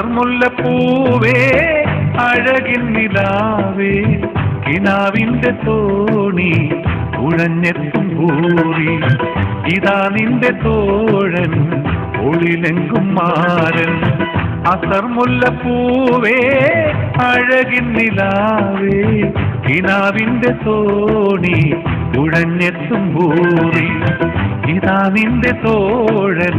അസർമുല്ലപ്പൂവേ അഴകിൻ നിലാവേ കിനാവിന്റെ തോണി ഉഴഞ്ഞെത്തും ഭൂരി ഇതാ നിന്റെ തോഴൻ ഒളിലെങ്കും മാരൻ അസർമുല്ലപ്പൂവേ അഴകിൻ നിലാവേ കിനാവിന്റെ തോണി ഉഴഞ്ഞെത്തും ഭൂരി ഇതാ നിന്റെ തോഴൻ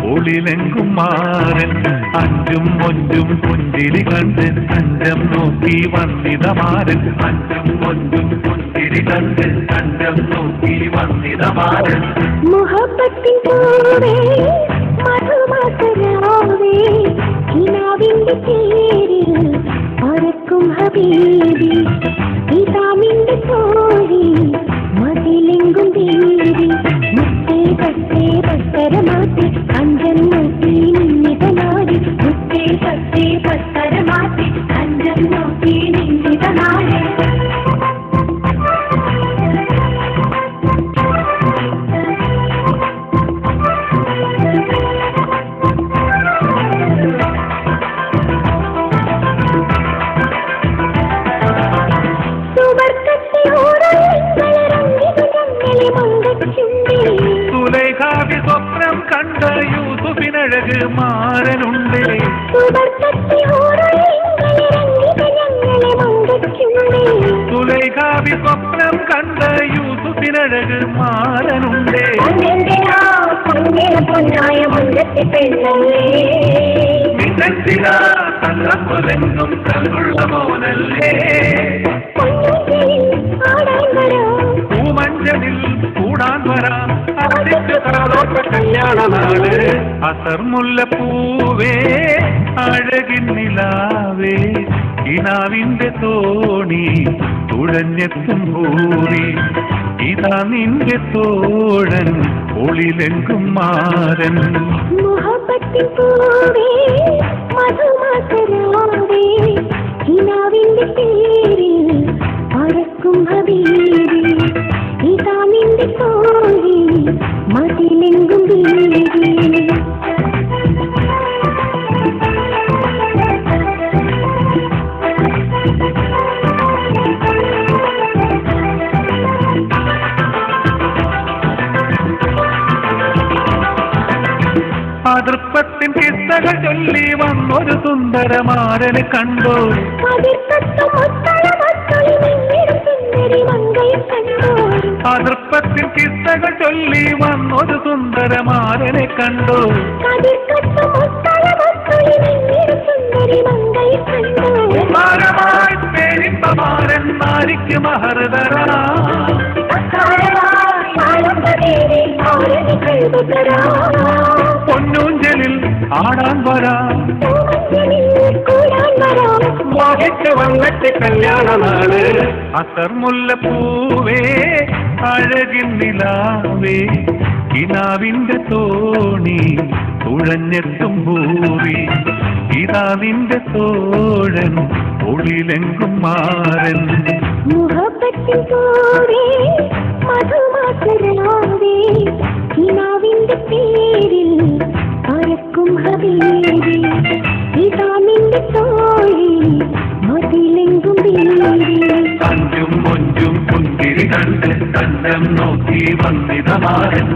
ഒളിലെങ്കും മാരൻ അഞ്ചും ഒഞ്ചും പുഞ്ചിരി കണ്ട് അഞ്ചം നോക്കി വന്നിതമാരൻ അഞ്ചും ഒഞ്ചും പുഞ്ചിരി കണ്ട് അഞ്ചം നോക്കി വന്നിതമാരൻ മുഹബത്തിൻ പൂവേ മധുമാസരാവേ കിനാവിന്റെ പേരിൽ പറക്കും ഹബീബി ഇതാ നിന്റെ തോഴി മതിലെങ്കും ദേവി മുത്തേ പത്തേ പത്തരമാറ്റി അഞ്ചം നോക്കി നിന്നിതനാടി മുത്തേ പത്തേ പത്തരമാറ്റി അഞ്ചം നോക്കി നിന്നിതനാടി സ്വപ്നം കണ്ട യൂസുഫിനഴക് മാരനുണ്ട് സുലൈഖാവി സ്വപ്നം കണ്ട യൂസുഫിനഴക് മാരനുണ്ട് തള്ളപ്പൊലെങ്കും കല്ലുള്ള മോനല്ലേ പൂമഞ്ചലിൽ കൂടാൻ വരാം കല്യാണനാള് അസർമുല്ലപ്പൂവേ അഴകിൻ നിലാവേ കിനാവിന്റെ തോണി തുഴഞ്ഞെത്തും ഭൂരി ഇതാ നിന്റെ തോഴൻ ഒളിലെങ്കും മാരൻ മുഹബത്തിൻ പൂവേ മധുമാസരാവേ കിനാവിന്റെ പേരിൽ പറക്കും ഹബീബി ഇതാ നിന്റെ തോഴി മതിലെങ്കും ദേവി അതൃപ്പത്തിൻ കിസ്സകൾ ചൊല്ലി വന്നൊരു സുന്ദരമാരനെ കണ്ടു അതൃപ്പത്തിൻ കിസ്സകൾ ചൊല്ലി വന്നൊരു സുന്ദരമാരനെ കണ്ടു കുമാരമായി പേരിമ്പമാരൻ നാരിക്ക് മഹർദരാ പൊന്നൂഞ്ചലിൽ ആടാൻ വരാം മോഹിച്ച് വന്നിട്ട് കല്യാണനാള് അസർമുല്ലപ്പൂവേ അഴകിൻ നിലാവേ കിനാവിന്റെ തോണി തുഴഞ്ഞെത്തും ഭൂരി ഇതാ നിന്റെ തോഴൻ ഒളിലെങ്കും മാരൻ മുഹബത്തിൻ പൂവേ മധുമാസരാവേ കിനാവിന്റെ പേരിൽ പറക്കും ഹബീബി ഇതാ നിന്റെ തോഴി മതിലെങ്കും ദേവി അഞ്ചും ഒഞ്ചും പുഞ്ചിരി കണ്ട് കണ്ടം നോക്കി വന്നിതമാരൻ